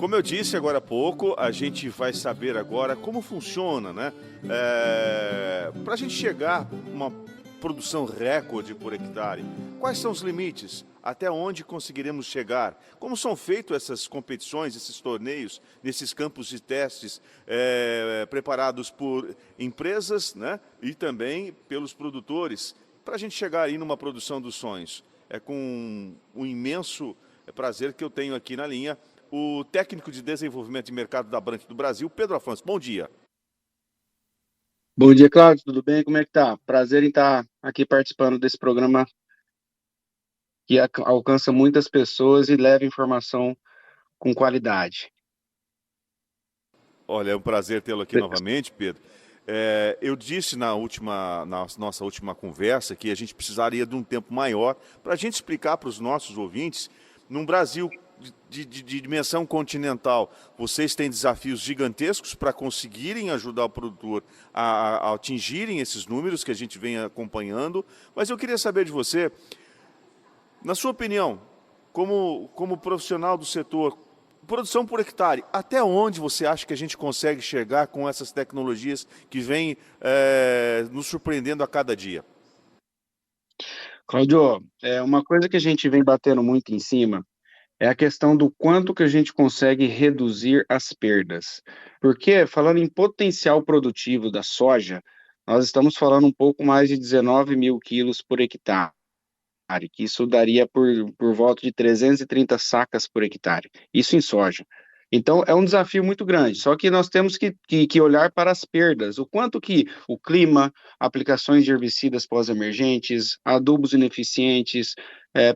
Como eu disse agora há pouco, a gente vai saber agora como funciona, né? Para a gente chegar a uma produção recorde por hectare, quais são os limites? Até onde conseguiremos chegar? Como são feitas essas competições, esses torneios, nesses campos de testes preparados por empresas, né? E também pelos produtores, para a gente chegar aí numa produção dos sonhos? É com um imenso prazer que eu tenho aqui na linha o técnico de desenvolvimento de mercado da Brant do Brasil, Pedro Afonso. Bom dia. Bom dia, Cláudio, tudo bem? Como é que tá? Prazer em estar aqui participando desse programa que alcança muitas pessoas e leva informação com qualidade. Olha, é um prazer tê-lo aqui novamente, Pedro. Eu disse na nossa última conversa que a gente precisaria de um tempo maior para a gente explicar para os nossos ouvintes, num Brasil de dimensão continental, vocês têm desafios gigantescos para conseguirem ajudar o produtor a atingirem esses números que a gente vem acompanhando, mas eu queria saber de você, na sua opinião, como profissional do setor, produção por hectare, até onde você acha que a gente consegue chegar com essas tecnologias que vêm nos surpreendendo a cada dia? Cláudio, uma coisa que a gente vem batendo muito em cima é a questão do quanto que a gente consegue reduzir as perdas. Porque, falando em potencial produtivo da soja, nós estamos falando um pouco mais de 19 mil quilos por hectare, que isso daria por volta de 330 sacas por hectare, isso em soja. Então, é um desafio muito grande, só que nós temos que olhar para as perdas, o quanto que o clima, aplicações de herbicidas pós-emergentes, adubos ineficientes,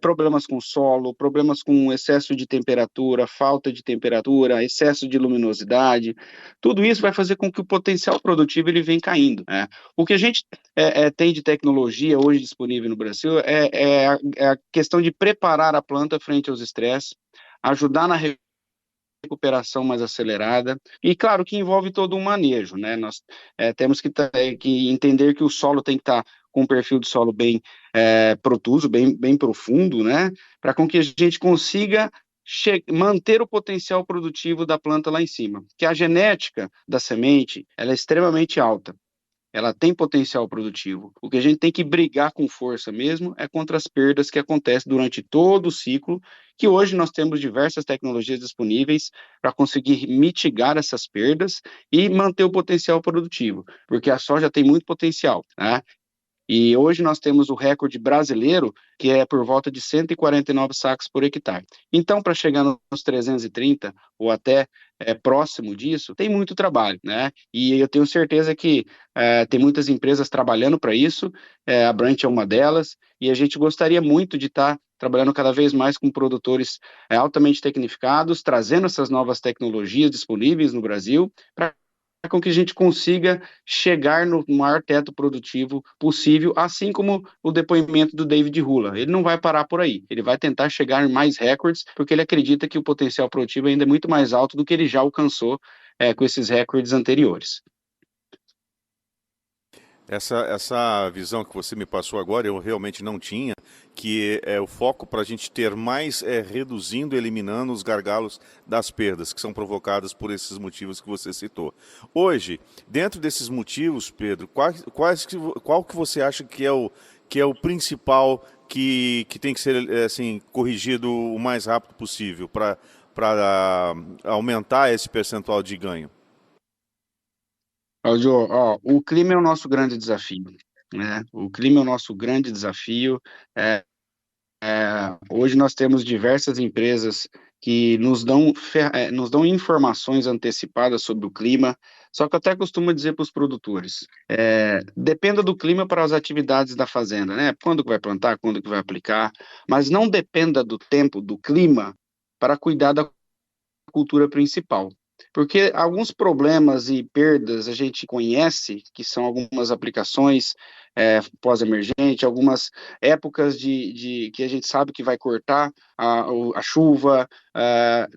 problemas com solo, problemas com excesso de temperatura, falta de temperatura, excesso de luminosidade, tudo isso vai fazer com que o potencial produtivo ele venha caindo, né? O que a gente tem de tecnologia hoje disponível no Brasil é a questão de preparar a planta frente aos estresses, ajudar na recuperação mais acelerada, e claro que envolve todo um manejo, né? Nós temos que entender que o solo tem que estar com um perfil de solo bem protuso, bem profundo, né? Para com que a gente consiga manter o potencial produtivo da planta lá em cima, que a genética da semente ela é extremamente alta. Ela tem potencial produtivo. O que a gente tem que brigar com força mesmo é contra as perdas que acontecem durante todo o ciclo, que hoje nós temos diversas tecnologias disponíveis para conseguir mitigar essas perdas e manter o potencial produtivo, porque a soja tem muito potencial, né? E hoje nós temos o recorde brasileiro, que é por volta de 149 sacos por hectare. Então, para chegar nos 330 ou até próximo disso, tem muito trabalho, né? E eu tenho certeza que tem muitas empresas trabalhando para isso, a Brant é uma delas, e a gente gostaria muito de estar trabalhando cada vez mais com produtores altamente tecnificados, trazendo essas novas tecnologias disponíveis no Brasil, para com que a gente consiga chegar no maior teto produtivo possível, assim como o depoimento do David Hula. Ele não vai parar por aí, ele vai tentar chegar em mais recordes, porque ele acredita que o potencial produtivo ainda é muito mais alto do que ele já alcançou com esses recordes anteriores. Essa visão que você me passou agora, eu realmente não tinha, que é o foco para a gente ter mais reduzindo, eliminando os gargalos das perdas que são provocadas por esses motivos que você citou. Hoje, dentro desses motivos, Pedro, qual que você acha que é o principal que tem que ser assim, corrigido o mais rápido possível para aumentar esse percentual de ganho? Claudio, o clima é o nosso grande desafio, né? O clima é o nosso grande desafio. É, Hoje nós temos diversas empresas que nos dão informações antecipadas sobre o clima, só que eu até costumo dizer para os produtores, dependa do clima para as atividades da fazenda, né? Quando que vai plantar, quando que vai aplicar, mas não dependa do tempo, do clima, para cuidar da cultura principal. Porque alguns problemas e perdas a gente conhece, que são algumas aplicações pós-emergente, algumas épocas que a gente sabe que vai cortar a chuva,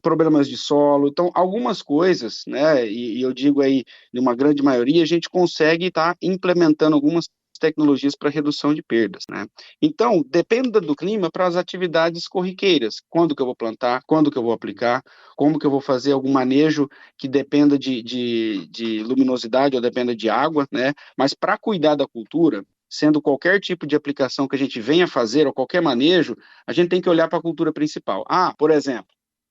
problemas de solo. Então, algumas coisas, né, e eu digo aí, de uma grande maioria, a gente consegue estar implementando algumas tecnologias para redução de perdas, né? Então, dependa do clima para as atividades corriqueiras. Quando que eu vou plantar, quando que eu vou aplicar, como que eu vou fazer algum manejo que dependa de luminosidade ou dependa de água, né? Mas para cuidar da cultura, sendo qualquer tipo de aplicação que a gente venha fazer ou qualquer manejo, a gente tem que olhar para a cultura principal. Ah, por exemplo,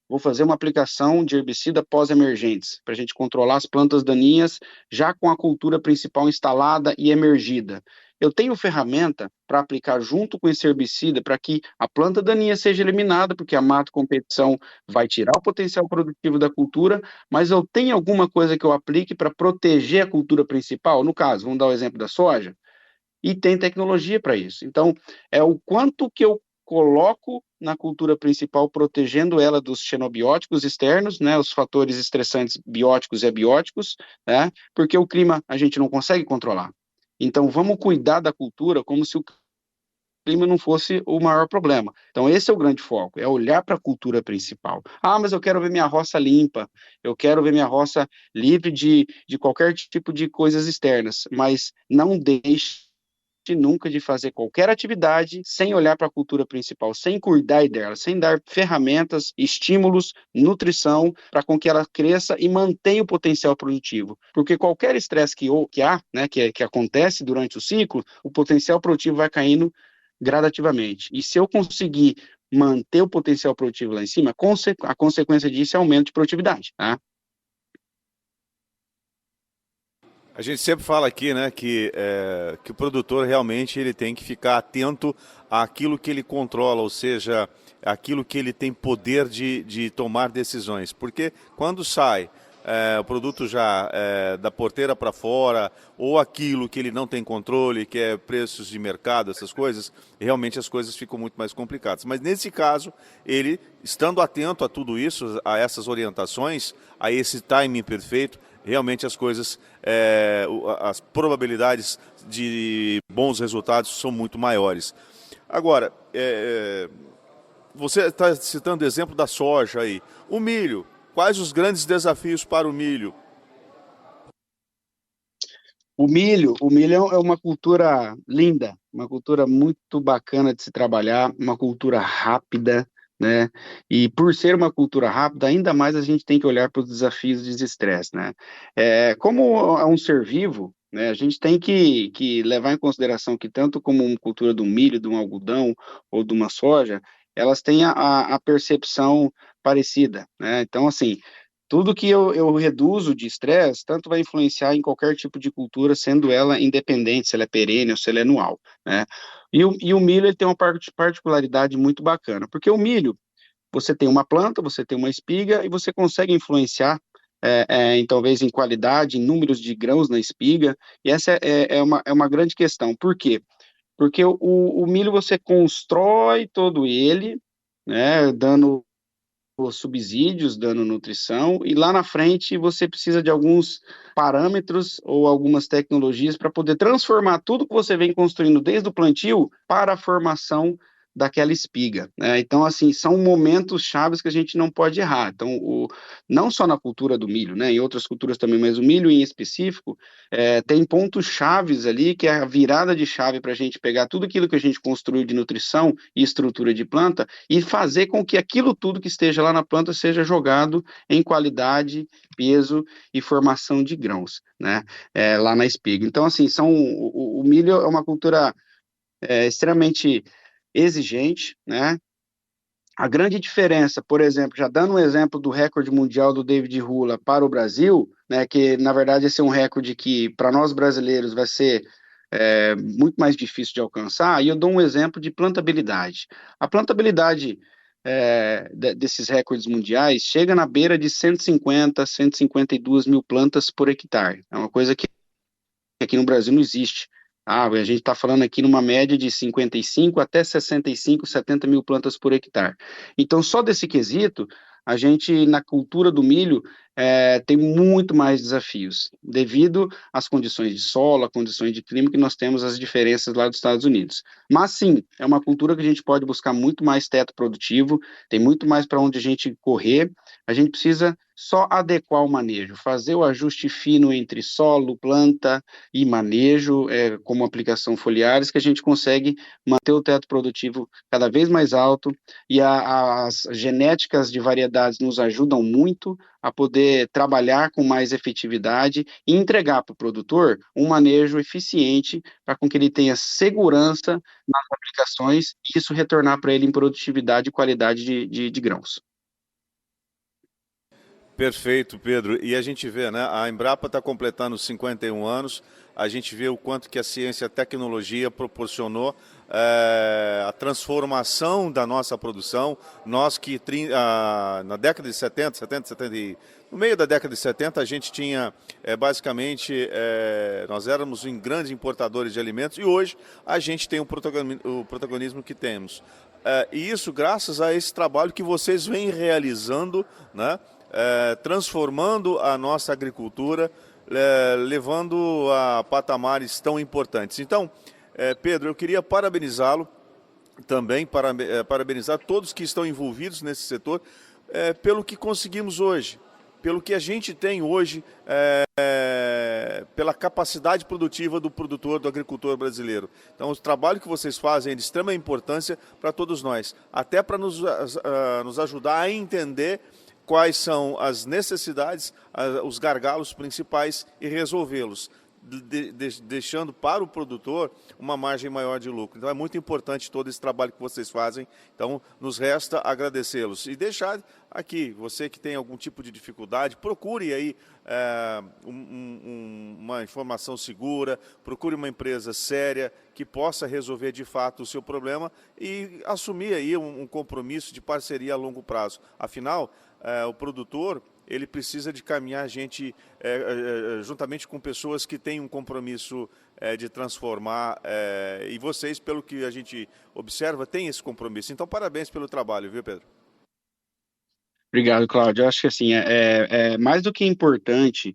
vou fazer uma aplicação de herbicida pós-emergentes, para a gente controlar as plantas daninhas já com a cultura principal instalada e emergida. Eu tenho ferramenta para aplicar junto com esse herbicida para que a planta daninha seja eliminada, porque a mato competição vai tirar o potencial produtivo da cultura, mas eu tenho alguma coisa que eu aplique para proteger a cultura principal? No caso, vamos dar o exemplo da soja, e tem tecnologia para isso. Então, é o quanto que eu coloco na cultura principal, protegendo ela dos xenobióticos externos, né, os fatores estressantes bióticos e abióticos, né, porque o clima a gente não consegue controlar. Então, vamos cuidar da cultura como se o clima não fosse o maior problema. Então, esse é o grande foco, é olhar para a cultura principal. Ah, mas eu quero ver minha roça limpa, eu quero ver minha roça livre de qualquer tipo de coisas externas, mas não deixe nunca de fazer qualquer atividade sem olhar para a cultura principal, sem cuidar dela, sem dar ferramentas, estímulos, nutrição para com que ela cresça e mantenha o potencial produtivo. Porque qualquer estresse que há, né, que acontece durante o ciclo, o potencial produtivo vai caindo gradativamente. E se eu conseguir manter o potencial produtivo lá em cima, a consequência disso é aumento de produtividade, tá? A gente sempre fala aqui, né, que o produtor realmente ele tem que ficar atento àquilo que ele controla, ou seja, aquilo que ele tem poder de tomar decisões. Porque quando sai o produto já da porteira para fora, ou aquilo que ele não tem controle, que é preços de mercado, essas coisas, realmente as coisas ficam muito mais complicadas. Mas nesse caso, ele, estando atento a tudo isso, a essas orientações, a esse timing perfeito, realmente as coisas, as probabilidades de bons resultados são muito maiores. Agora, você está citando o exemplo da soja aí. O milho, quais os grandes desafios para o milho? O milho é uma cultura linda, uma cultura muito bacana de se trabalhar, uma cultura rápida, né? E por ser uma cultura rápida, ainda mais a gente tem que olhar para os desafios de estresse, né? Como é um ser vivo, né, a gente tem que levar em consideração que tanto como uma cultura do milho, de um algodão ou de uma soja, elas têm a percepção parecida, né? Então, assim, tudo que eu reduzo de estresse, tanto vai influenciar em qualquer tipo de cultura, sendo ela independente, se ela é perene ou se ela é anual, né? E o milho ele tem uma particularidade muito bacana, porque o milho, você tem uma planta, você tem uma espiga, e você consegue influenciar, talvez em qualidade, em números de grãos na espiga, e essa é uma grande questão. Por quê? Porque o milho você constrói todo ele, né, dando os subsídios, dando nutrição, e lá na frente você precisa de alguns parâmetros ou algumas tecnologias para poder transformar tudo que você vem construindo desde o plantio para a formação daquela espiga, né? Então, assim, são momentos chaves que a gente não pode errar. Então, não só na cultura do milho, né? Em outras culturas também, mas o milho em específico, tem pontos chaves ali, que é a virada de chave para a gente pegar tudo aquilo que a gente construiu de nutrição e estrutura de planta e fazer com que aquilo tudo que esteja lá na planta seja jogado em qualidade, peso e formação de grãos, né? Lá na espiga. Então, assim, o milho é uma cultura extremamente exigente, né? A grande diferença, por exemplo, já dando um exemplo do recorde mundial do David Rula para o Brasil, né, que na verdade esse é um recorde que para nós brasileiros vai ser muito mais difícil de alcançar, e eu dou um exemplo de plantabilidade. A plantabilidade desses recordes mundiais chega na beira de 150, 152 mil plantas por hectare. É uma coisa que aqui no Brasil não existe. A gente está falando aqui numa média de 55 até 65, 70 mil plantas por hectare. Então, só desse quesito, a gente, na cultura do milho, tem muito mais desafios, devido às condições de solo, às condições de clima que nós temos, as diferenças lá dos Estados Unidos. Mas sim, é uma cultura que a gente pode buscar muito mais teto produtivo, tem muito mais para onde a gente correr, a gente precisa só adequar o manejo, fazer o ajuste fino entre solo, planta e manejo, como aplicação foliares, que a gente consegue manter o teto produtivo cada vez mais alto, e as genéticas de variedades nos ajudam muito a poder trabalhar com mais efetividade e entregar para o produtor um manejo eficiente para com que ele tenha segurança nas aplicações e isso retornar para ele em produtividade e qualidade de grãos. Perfeito, Pedro. E a gente vê, né? A Embrapa está completando 51 anos. A gente vê o quanto que a ciência e a tecnologia proporcionou a transformação da nossa produção. Nós que na década de 70 no meio da década de 70 a gente tinha basicamente, nós éramos grandes importadores de alimentos e hoje a gente tem o protagonismo que temos. E isso graças a esse trabalho que vocês vêm realizando, né? Transformando a nossa agricultura, levando a patamares tão importantes. Então, Pedro, eu queria parabenizá-lo também, parabenizar todos que estão envolvidos nesse setor pelo que conseguimos hoje, pelo que a gente tem hoje, pela capacidade produtiva do produtor, do agricultor brasileiro. Então, o trabalho que vocês fazem é de extrema importância para todos nós, até para nos ajudar a entender quais são as necessidades, os gargalos principais e resolvê-los, deixando para o produtor uma margem maior de lucro. Então é muito importante todo esse trabalho que vocês fazem, então nos resta agradecê-los. E deixar aqui, você que tem algum tipo de dificuldade, procure aí uma informação segura, procure uma empresa séria que possa resolver de fato o seu problema e assumir aí um compromisso de parceria a longo prazo. Afinal, o produtor, ele precisa de caminhar juntamente com pessoas que têm um compromisso de transformar, e vocês, pelo que a gente observa, têm esse compromisso. Então, parabéns pelo trabalho, viu, Pedro? Obrigado, Cláudio. Eu acho que assim, é mais do que importante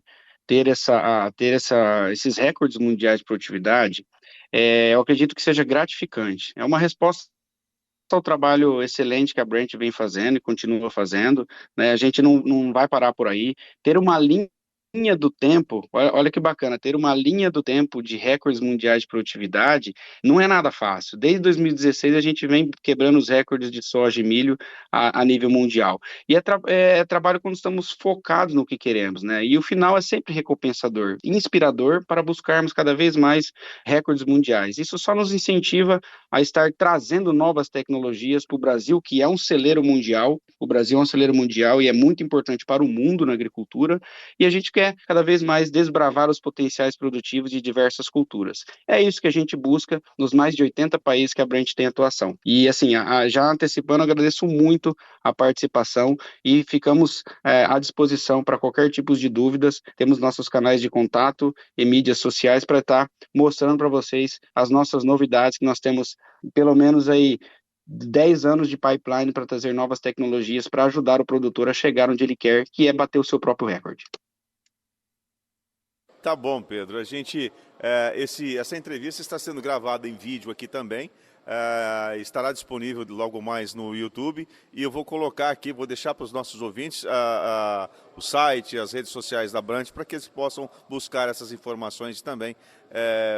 esses recordes mundiais de produtividade, eu acredito que seja gratificante. É uma resposta ao trabalho excelente que a Brent vem fazendo e continua fazendo, né? A gente não vai parar por aí. Ter uma linha do tempo, olha que bacana, ter uma linha do tempo de recordes mundiais de produtividade não é nada fácil. Desde 2016 a gente vem quebrando os recordes de soja e milho a nível mundial. E é trabalho quando estamos focados no que queremos, né? E o final é sempre recompensador, inspirador para buscarmos cada vez mais recordes mundiais. Isso só nos incentiva a estar trazendo novas tecnologias para o Brasil, que é um celeiro mundial. O Brasil é um celeiro mundial e é muito importante para o mundo na agricultura, e a gente quer cada vez mais desbravar os potenciais produtivos de diversas culturas. É isso que a gente busca nos mais de 80 países que a Brent tem atuação. E assim, já antecipando, agradeço muito a participação e ficamos à disposição para qualquer tipo de dúvidas. Temos nossos canais de contato e mídias sociais para estar mostrando para vocês as nossas novidades, que nós temos pelo menos aí 10 anos de pipeline para trazer novas tecnologias para ajudar o produtor a chegar onde ele quer, que é bater o seu próprio recorde. Tá bom, Pedro. Essa entrevista está sendo gravada em vídeo aqui também. Estará disponível logo mais no YouTube e eu vou colocar aqui, vou deixar para os nossos ouvintes o site, as redes sociais da Brant para que eles possam buscar essas informações e também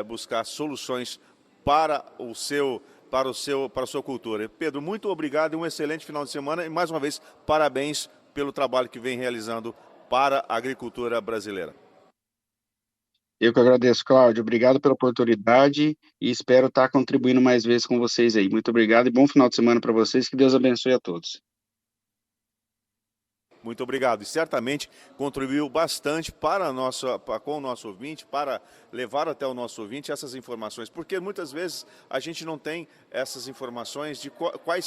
buscar soluções para a sua cultura. Pedro, muito obrigado e um excelente final de semana e mais uma vez parabéns pelo trabalho que vem realizando para a agricultura brasileira. Eu que agradeço, Cláudio. Obrigado pela oportunidade e espero estar contribuindo mais vezes com vocês aí. Muito obrigado e bom final de semana para vocês. Que Deus abençoe a todos. Muito obrigado. E certamente contribuiu bastante com o nosso ouvinte, para levar até o nosso ouvinte essas informações. Porque muitas vezes a gente não tem essas informações de quais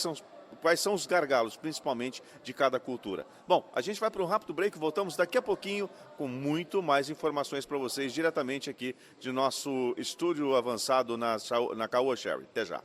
são os gargalos, principalmente de cada cultura. Bom, a gente vai para um rápido break, voltamos daqui a pouquinho com muito mais informações para vocês, diretamente aqui de nosso estúdio avançado na Caoa Sherry. Até já.